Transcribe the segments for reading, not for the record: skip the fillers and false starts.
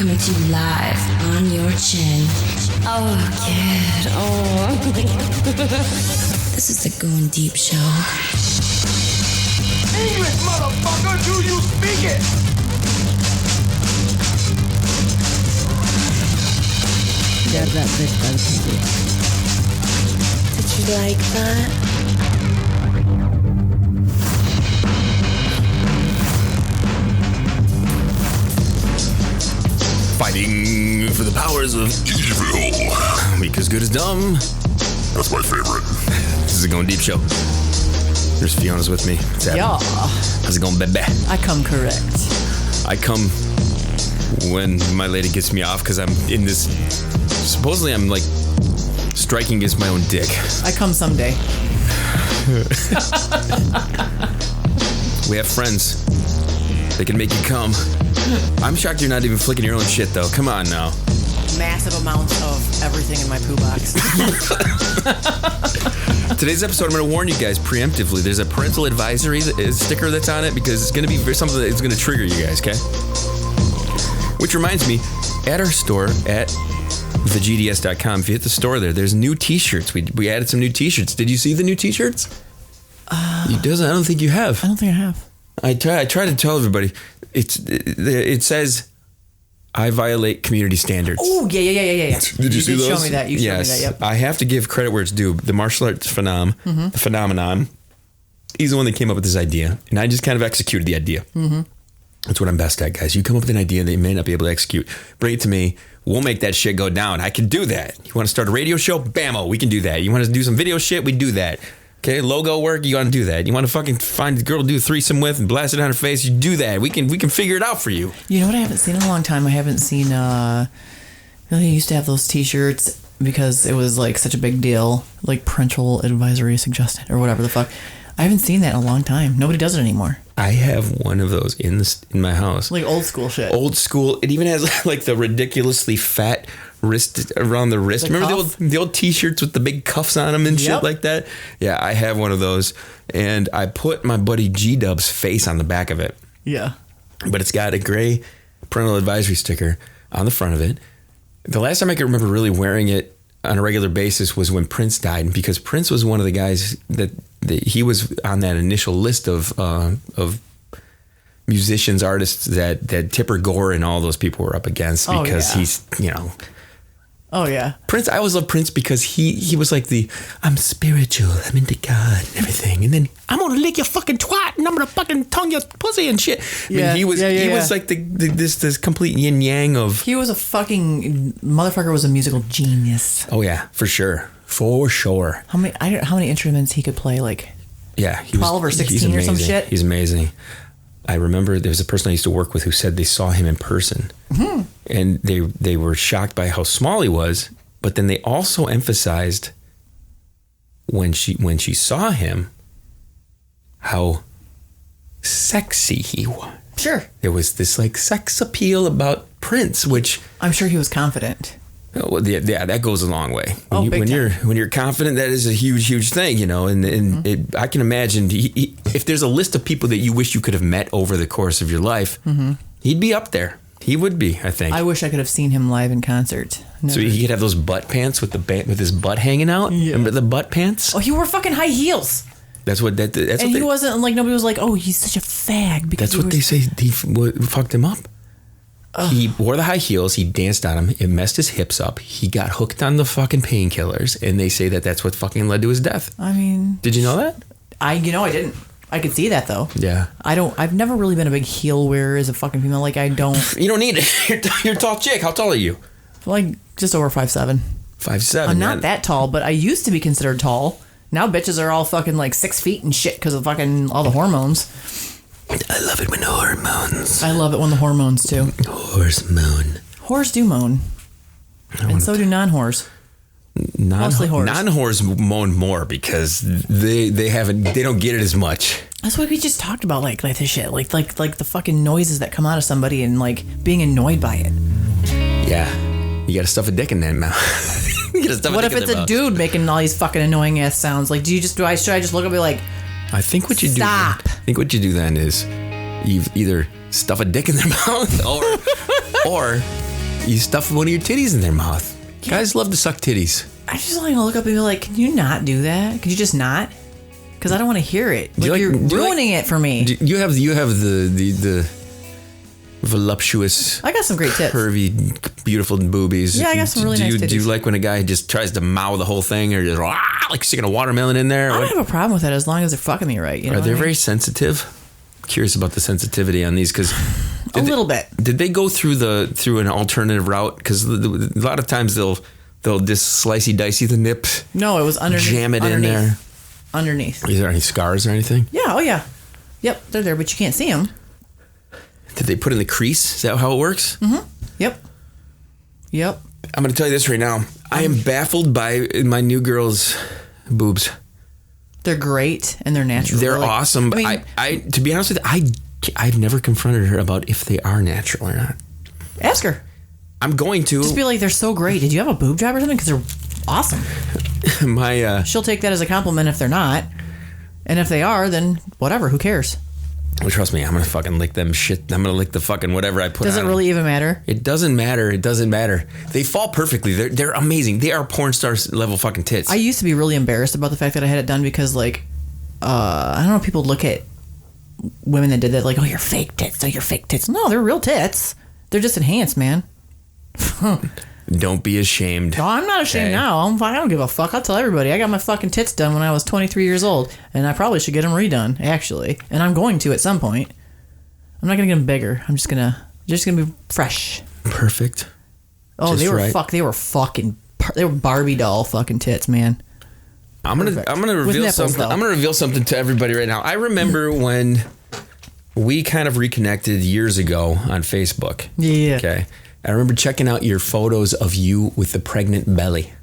coming to you live on your chin. Oh, kid. Oh. This is the Goin Deep Show. English, motherfucker, do you speak it? Grab that bitch by the pussy. Did you like that? Fighting for the powers of evil. Weak as good as dumb. That's my favorite. This is the Goin Deep Show. There's Fiona's with me. What's happening? Yeah. How's it going, baby? I come correct. I come when my lady gets me off because I'm in this. Supposedly, I'm like striking against my own dick. I come someday. We have friends. They can make you come. I'm shocked you're not even flicking your own shit, though. Come on now. Massive amounts of everything in my poo box. Today's episode, I'm going to warn you guys preemptively. There's a parental advisory sticker that's on it because it's going to be something that's going to trigger you guys, okay? Which reminds me, at our store at thegds.com, if you hit the store there's new t-shirts. We added some new t-shirts. Did you see the new t-shirts? I don't think you have. I don't think I have. I try to tell everybody. It says, I violate community standards. Oh, yeah. Did you see those? Show me that. You showed me that, yep. I have to give credit where it's due. The martial arts the phenomenon, he's the one that came up with this idea. And I just kind of executed the idea. Mm-hmm. That's what I'm best at, guys. You come up with an idea that you may not be able to execute. Bring it to me. We'll make that shit go down. I can do that. You want to start a radio show? Bammo, we can do that. You want to do some video shit? We do that. Okay, logo work, you want to do that. You want to fucking find a girl to do a threesome with and blast it on her face, you do that. We can figure it out for you. You know what I haven't seen in a long time? I haven't seen, they used to have those t-shirts because it was like such a big deal, like Parental Advisory suggested or whatever the fuck. I haven't seen that in a long time. Nobody does it anymore. I have one of those in my house. Like old school shit. Old school. It even has like the ridiculously fat wrist around the wrist. Remember the old t-shirts with the big cuffs on them and shit like that? Yeah, I have one of those. And I put my buddy G-Dub's face on the back of it. Yeah. But it's got a gray parental advisory sticker on the front of it. The last time I could remember really wearing it on a regular basis was when Prince died, because Prince was one of the guys that he was on that initial list of musicians, artists that Tipper Gore and all those people were up against because he's, Oh, yeah. Prince, I always loved Prince because he was like I'm spiritual, I'm into God and everything. And then I'm going to lick your fucking twat and I'm going to fucking tongue your pussy and shit. Yeah, I mean, he was like this complete yin yang of... He was a fucking... Motherfucker was a musical genius. Oh, yeah, for sure. For sure. How many instruments he could play, like... Yeah. 12 or 16 or some shit? He's amazing. I remember there was a person I used to work with who said they saw him in person. Mm-hmm. And they were shocked by how small he was, but then they also emphasized when she saw him how sexy he was. Sure. There was this like sex appeal about Prince, which I'm sure he was confident. Well, yeah, that goes a long way. When you're confident, that is a huge thing, And I can imagine if there's a list of people that you wish you could have met over the course of your life, he'd be up there. He would be, I think. I wish I could have seen him live in concert. Never. So he could have those butt pants with his butt hanging out. Yeah. Remember the butt pants? Oh, he wore fucking high heels. That's what he wasn't like, nobody was like, oh, he's such a fag. That's what they say. He fucked him up. He wore the high heels. He danced on them. It messed his hips up. He got hooked on the fucking painkillers, and they say that's what fucking led to his death. I mean, did you know that? I didn't. I could see that though. Yeah. I've never really been a big heel wearer as a fucking female. Like I don't. You don't need it. You're a tall chick. How tall are you? Like just over 5'7". 5'7". I'm not that tall, but I used to be considered tall. Now bitches are all fucking like 6 feet and shit because of fucking all the hormones. I love it when the hormones. I love it when the hormones too. Whores moan. Whores do moan. And so do non-whores. Mostly whores. Non-whores moan more because they don't get it as much. That's what we just talked about, like this shit. Like the fucking noises that come out of somebody and like being annoyed by it. Yeah. You gotta stuff a dick in that mouth. What if it's a dude making all these fucking annoying ass sounds? Like, should I just look up and be like, I think what you stop. do. I think what you do then is you either stuff a dick in their mouth or You stuff one of your titties in their mouth. Yeah. Guys love to suck titties. I just like to look up and be like, can you not do that? Could you just not? Because I don't want to hear it. Like, you're ruining it for me. You have the voluptuous. I got some great tits. Curvy, beautiful boobies. Yeah, I got some really nice titties. Do you like when a guy just tries to mow the whole thing, or just like sticking a watermelon in there? I don't have a problem with that as long as they're fucking me right. You know Are they very sensitive? Curious about the sensitivity on these because a little bit. Did they go through an alternative route? Because a lot of times they'll just slicey dicey the nip. No, it was underneath. Jam it in there. Underneath. Is there any scars or anything? Yeah. Oh yeah. Yep, they're there, but you can't see them. Did they put in the crease? Is that how it works? Mm-hmm. Yep. I'm going to tell you this right now. I am baffled by my new girl's boobs. They're great and they're natural. They're awesome. I to be honest with you, I've never confronted her about if they are natural or not. Ask her. I'm going to. Just be like, they're so great. Did you have a boob job or something? Because they're awesome. She'll take that as a compliment if they're not. And if they are, then whatever. Who cares? Well, trust me, I'm going to fucking lick them shit. I'm going to lick the fucking whatever I put on. Does it really even matter? It doesn't matter. It doesn't matter. They fall perfectly. They're amazing. They are porn star level fucking tits. I used to be really embarrassed about the fact that I had it done because, like, I don't know, people look at women that did that like, oh, you're fake tits. Oh, you're fake tits. No, they're real tits. They're just enhanced, man. Don't be ashamed. No, I'm not ashamed now. I don't give a fuck. I'll tell everybody. I got my fucking tits done when I was 23 years old, and I probably should get them redone, actually. And I'm going to at some point. I'm not gonna get them bigger. I'm just gonna be fresh. Perfect. Oh, just they were Barbie doll fucking tits, man. I'm gonna reveal something. I'm gonna reveal something to everybody right now. I remember when we kind of reconnected years ago on Facebook. Yeah. Okay. I remember checking out your photos of you with the pregnant belly.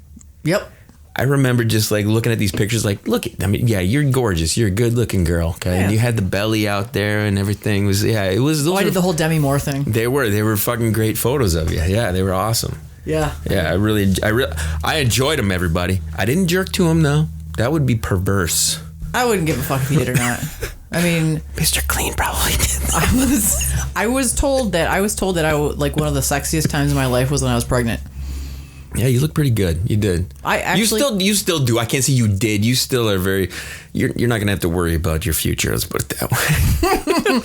Yep. I remember just like looking at these pictures like, yeah, you're gorgeous. You're a good looking girl. Okay. Yeah. And you had the belly out there and everything was, it was. I did the whole Demi Moore thing. They were fucking great photos of you. Yeah. They were awesome. Yeah. Yeah. I enjoyed them, everybody. I didn't jerk to them though. That would be perverse. I wouldn't give a fuck if you did or not. I mean, Mr. Clean probably did. I was told that like one of the sexiest times in my life was when I was pregnant. Yeah, you look pretty good. You did. You still do. I can't say you did. You still are very. You're not gonna have to worry about your future. Let's put it that way.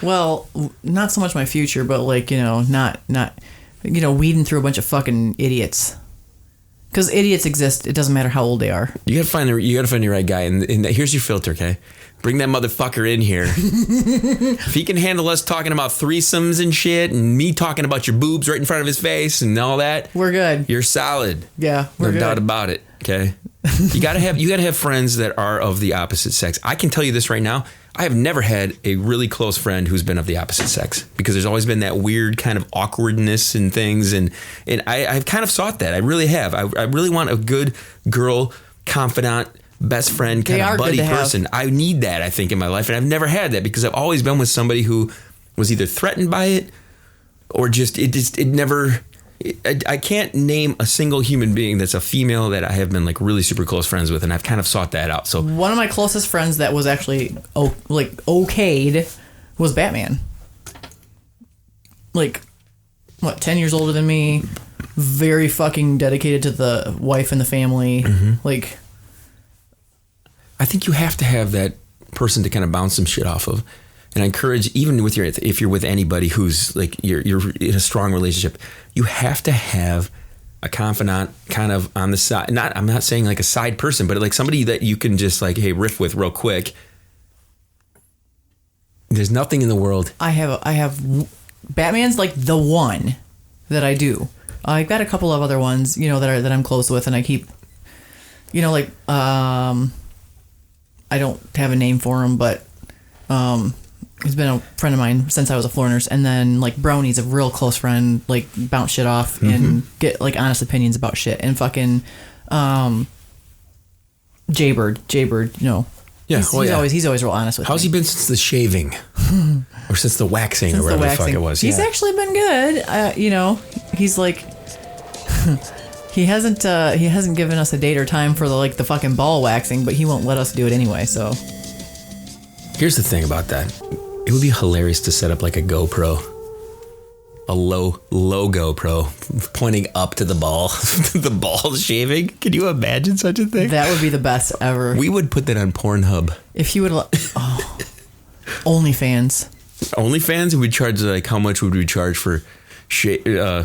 Well, not so much my future, but like not weeding through a bunch of fucking idiots. Because idiots exist. It doesn't matter how old they are. You gotta find the right guy, and here's your filter, okay? Bring that motherfucker in here. If he can handle us talking about threesomes and shit, and me talking about your boobs right in front of his face and all that, we're good. You're solid. Yeah, we're good. No doubt about it. Okay. You gotta have friends that are of the opposite sex. I can tell you this right now. I have never had a really close friend who's been of the opposite sex because there's always been that weird kind of awkwardness and things, and I've kind of sought that. I really have. I really want a good girl, confidant, best friend, kind of buddy person. I need that, I think, in my life, and I've never had that because I've always been with somebody who was either threatened by it or it never. I can't name a single human being that's a female that I have been like really super close friends with, and I've kind of sought that out. So one of my closest friends that was actually okayed was Batman. Like, what, 10 years older than me, very fucking dedicated to the wife and the family. Mm-hmm. Like, I think you have to have that person to kind of bounce some shit off of. And I encourage, even if you're with anybody who's like you're in a strong relationship, you have to have a confidant kind of on the side. I'm not saying like a side person, but like somebody that you can just like, hey, riff with real quick. There's nothing in the world. I have Batman's like the one that I do. I've got a couple of other ones, that I'm close with, and I keep, I don't have a name for him, but he's been a friend of mine since I was a floor nurse. And then like Brony's a real close friend, like bounce shit off mm-hmm. and get like honest opinions about shit. And fucking Jaybird, yeah, he's always real honest with me. How's he been since the shaving or since the waxing or whatever the fuck it was? He's actually been good. He's like he hasn't given us a date or time for the fucking ball waxing, but he won't let us do it anyway. So here's the thing about that. It would be hilarious to set up like a GoPro a low GoPro pointing up to the ball, the ball shaving. Can you imagine such a thing? That would be the best ever. We would put that on Pornhub. If you would, OnlyFans. OnlyFans, we'd charge like how much would we charge for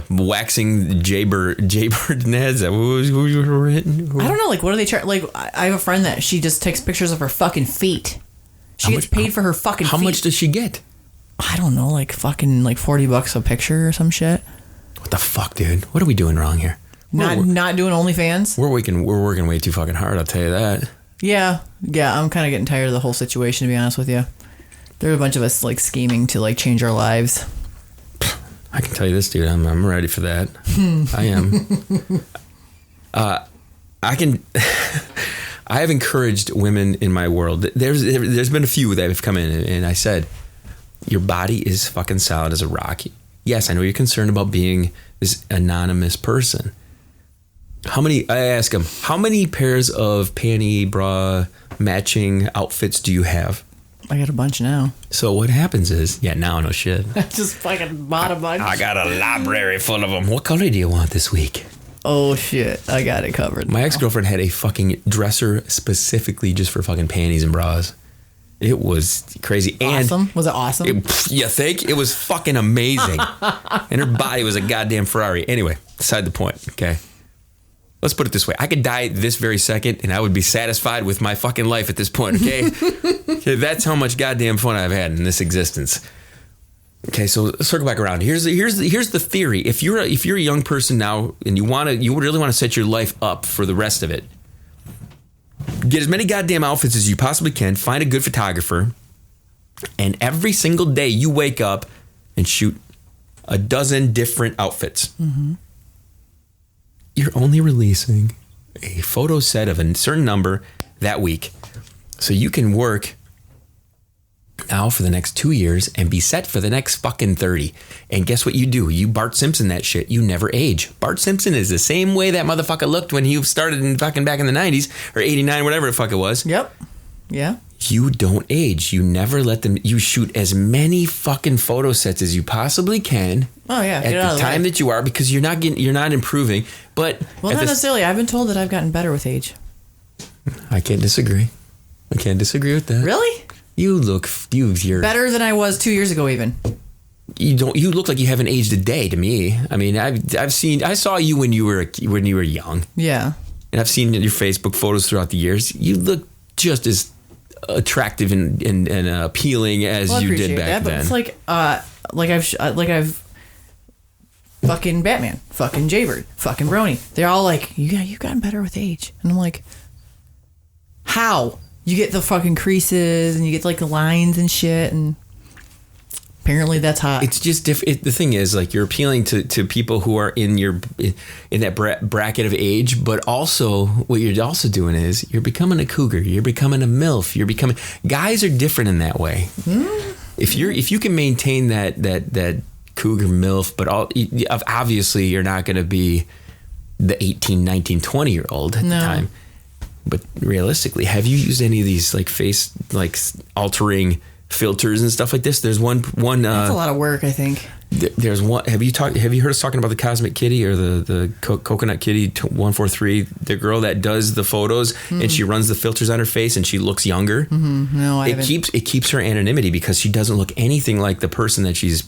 waxing Jaybird Neds? Who were hitting? I don't know. Like, what do they charge? Like, I have a friend that she just takes pictures of her fucking feet. She gets paid for her fucking feet. How much does she get? I don't know, like fucking like $40 a picture or some shit. What the fuck, dude? What are we doing wrong here? Not doing OnlyFans. We're working way too fucking hard. I'll tell you that. Yeah. I'm kind of getting tired of the whole situation, to be honest with you. There are a bunch of us like scheming to like change our lives. I can tell you this, dude. I'm ready for that. I am. I have encouraged women in my world. There's been a few that have come in, and I said, your body is fucking solid as a rock. Yes, I know you're concerned about being this anonymous person. I ask them, how many pairs of panty, bra, matching outfits do you have? I got a bunch now. So what happens is, now no shit. I just fucking bought a bunch. I got a library full of them. What color do you want this week? Oh shit, I got it covered. My ex-girlfriend had a fucking dresser specifically just for fucking panties and bras. It was crazy. Awesome? Was it awesome? You think? It was fucking amazing. And her body was a goddamn Ferrari. Anyway, beside the point, okay? Let's put it this way. I could die this very second and I would be satisfied with my fucking life at this point, okay? Okay, that's how much goddamn fun I've had in this existence. Okay, so let's circle back around. Here's the theory. If you're a young person now and you really want to set your life up for the rest of it, get as many goddamn outfits as you possibly can, find a good photographer, and every single day you wake up and shoot a dozen different outfits. Mm-hmm. You're only releasing a photo set of a certain number that week. So you can work now for the next 2 years and be set for the next fucking 30. And guess what you do? You Bart Simpson that shit. You never age. Bart Simpson is the same way that motherfucker looked when he started in fucking back in the 90s or 89, whatever the fuck it was. Yep. Yeah. You don't age. You never let them. You shoot as many fucking photo sets as you possibly can. Oh yeah. At the time that you are, because you're not improving. But not necessarily. I've been told that I've gotten better with age. I can't disagree. I can't disagree with that. Really? You're better than I was 2 years ago, even. You look like you haven't aged a day to me. I mean, I saw you when you were young. Yeah. And I've seen your Facebook photos throughout the years. You look just as attractive and appealing as you did back then. But it's I've fucking Batman, fucking Jaybird, fucking Brony. They're all like, you've gotten better with age. And I'm like, how? You get the fucking creases and you get like the lines and shit, and apparently that's hot. It's just the thing is, like, you're appealing to people who are in that bracket of age, but also what you're also doing is you're becoming a cougar, you're becoming a MILF, guys are different in that way. If you can maintain that cougar MILF, but obviously you're not going to be the 18, 19, 20-year-old at the time. But realistically, have you used any of these like face like altering filters and stuff like this? There's one. That's a lot of work, I think. There's one. Have you heard us talking about the Cosmic Kitty or the Coconut Kitty 143? The girl that does the photos and she runs the filters on her face and she looks younger. Mm-hmm. No, I haven't. It keeps her anonymity because she doesn't look anything like the person that she's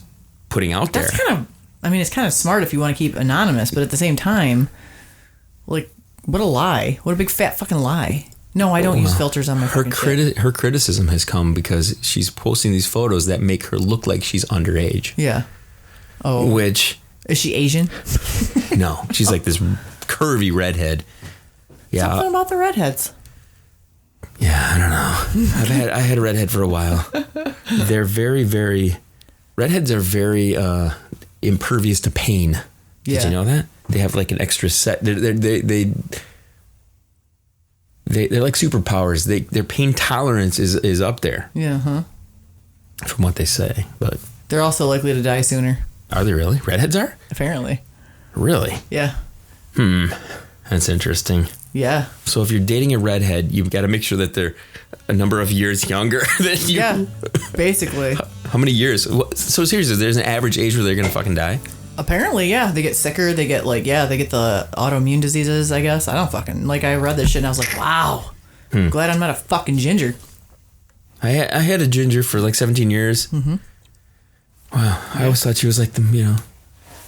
putting out there. It's kind of smart if you want to keep anonymous, but at the same time, like. What a lie. What a big fat fucking lie. No, I don't use filters on my fucking shit. Her criticism has come because she's posting these photos that make her look like she's underage. Yeah. Oh. Which... Is she Asian? No. She's like this curvy redhead. Yeah. Something about the redheads. Yeah, I don't know. I had a redhead for a while. They're very, very... Redheads are very impervious to pain. Did you know that? They have like an extra set. They're like superpowers. Their pain tolerance is up there. Yeah, huh? From what they say, but they're also likely to die sooner. Are they really? Redheads are? Apparently. Really? Yeah. That's interesting. Yeah. So if you're dating a redhead, you've got to make sure that they're a number of years younger than you. Yeah. Basically. How many years? So seriously, there's an average age where they're gonna fucking die? Apparently, yeah. They get sicker. They get they get the autoimmune diseases, I guess. I don't fucking, I read this shit and I was like, wow. Glad I'm not a fucking ginger. I had a ginger for like 17 years. Mm-hmm. Wow. I always thought she was like the,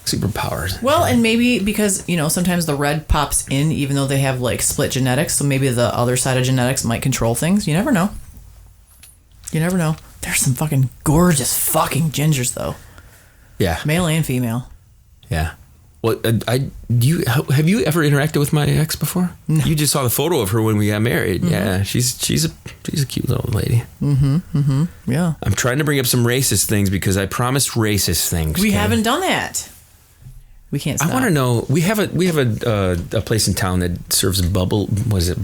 superpowers. Well, and maybe because, sometimes the red pops in even though they have like split genetics. So maybe the other side of genetics might control things. You never know. There's some fucking gorgeous fucking gingers though. Yeah. Male and female. Yeah. Well, have you ever interacted with my ex before? No. You just saw the photo of her when we got married. Mm-hmm. Yeah, she's a cute little lady. Mm-hmm. Yeah. I'm trying to bring up some racist things because I promised racist things. We haven't done that. We can't stop. I want to know. We have a place in town that serves bubble tea?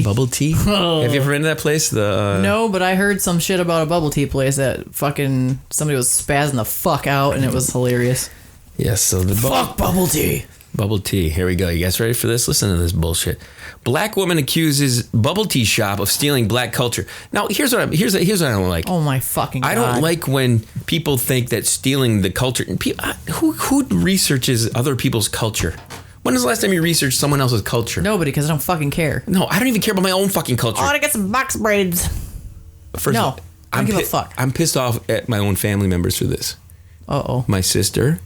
Bubble tea. Oh. Have you ever been to that place? No, but I heard some shit about a bubble tea place that fucking somebody was spazzing the fuck out, and it was hilarious. Yes, so fuck bubble tea. Bubble tea. Here we go. You guys ready for this? Listen to this bullshit. Black woman accuses bubble tea shop of stealing black culture. Now, here's what I don't like. Oh my fucking God. I don't like when people think that stealing the culture. Who researches other people's culture? When was the last time you researched someone else's culture? Nobody, because I don't fucking care. No, I don't even care about my own fucking culture. I want to get some box braids. First, no, I don't give a fuck. I'm pissed off at my own family members for this. Uh-oh. My sister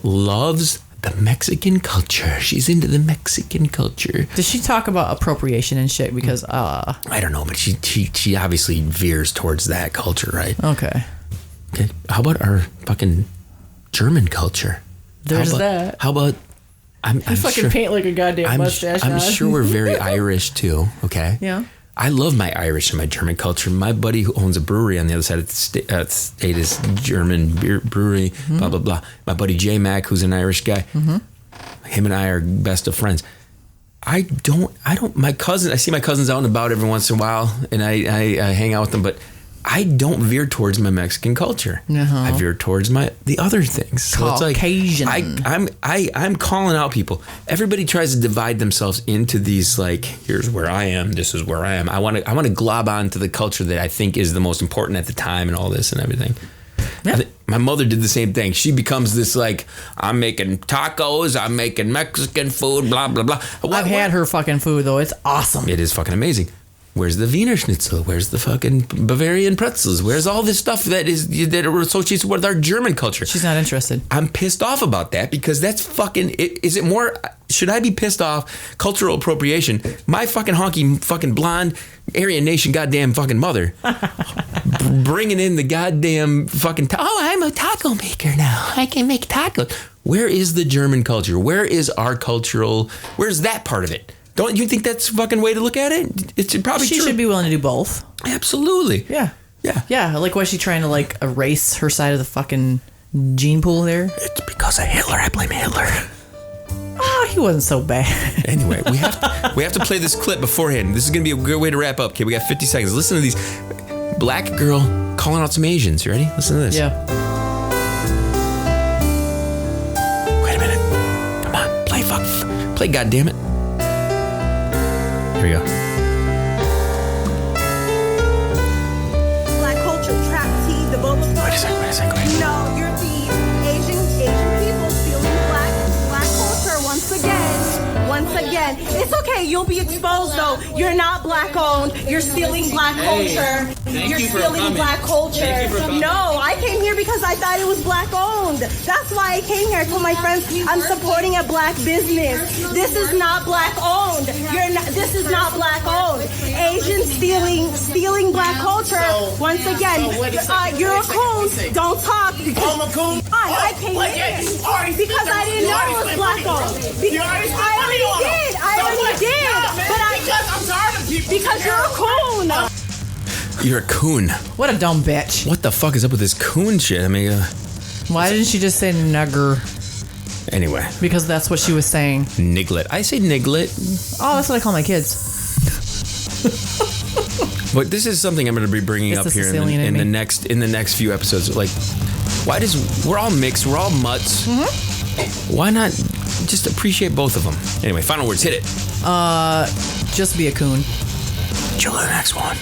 loves the Mexican culture. She's into the Mexican culture. Does she talk about appropriation and shit? Because I don't know, but she obviously veers towards that culture, right? Okay. How about our fucking German culture? There's that. How about I'm fucking sure, paint like a goddamn mustache. I'm sure we're very Irish too. Okay. Yeah. I love my Irish and my German culture. My buddy who owns a brewery on the other side of the state is German beer brewery, blah, blah, blah. My buddy J Mac, who's an Irish guy, him and I are best of friends. I see my cousins out and about every once in a while, and I hang out with them, but I don't veer towards my Mexican culture. Uh-huh. I veer towards the other things. So Caucasian. It's like I'm calling out people. Everybody tries to divide themselves into these like, here's where I am, this is where I am. I want to glob on to the culture that I think is the most important at the time and all this and everything. Yeah. My mother did the same thing. She becomes this like, I'm making tacos, I'm making Mexican food, blah blah blah. I've had her fucking food though. It's awesome. It is fucking amazing. Where's the Wiener Schnitzel? Where's the fucking Bavarian pretzels? Where's all this stuff that are associated with our German culture? She's not interested. I'm pissed off about that because that's fucking... Is it more... Should I be pissed off? Cultural appropriation. My fucking honky fucking blonde Aryan Nation goddamn fucking mother bringing in the goddamn fucking... I'm a taco maker now. I can make tacos. Where is the German culture? Where is our cultural... Where's that part of it? Don't you think that's a fucking way to look at it? It's probably She true. should be willing to do both. Absolutely. Yeah. Yeah. Yeah. Like, was she trying to, like, erase her side of the fucking gene pool there? It's because of Hitler. I blame Hitler. Oh, he wasn't so bad. Anyway, we have to play this clip beforehand. This is going to be a good way to wrap up. Okay, we got 50 seconds. Listen to these. Black girl calling out some Asians. You ready? Listen to this. Yeah. Wait a minute. Come on. Play, goddammit. Here we go. Black culture, trap tea, the boba. Wait a second. Go ahead. No, you're the Asian people stealing black culture once again. It's okay, you'll be exposed though. You're not black owned. You're stealing black culture. You're stealing black culture. No, I came here because I thought it was black owned. That's why I came here. I told my friends I'm supporting a black business. This is not black owned. This is not black owned. Asians stealing black culture. Once again, you're a coon. Don't talk. I'm a coon. I came here because I didn't know it was black owned. I already did. Because I'm tired of people. Because you're a coon. You're a coon. What a dumb bitch. What the fuck is up with this coon shit? I mean, why didn't she just say nugger? Anyway. Because that's what she was saying. Niglet. I say niglet. Oh, that's what I call my kids. But this is something I'm going to be bringing It's up the here Sicilian in in the next few episodes. Like, we're all mixed, we're all mutts. Mm-hmm. Why not just appreciate both of them? Anyway, final words. Hit it. Just be a coon. Chill to the next one.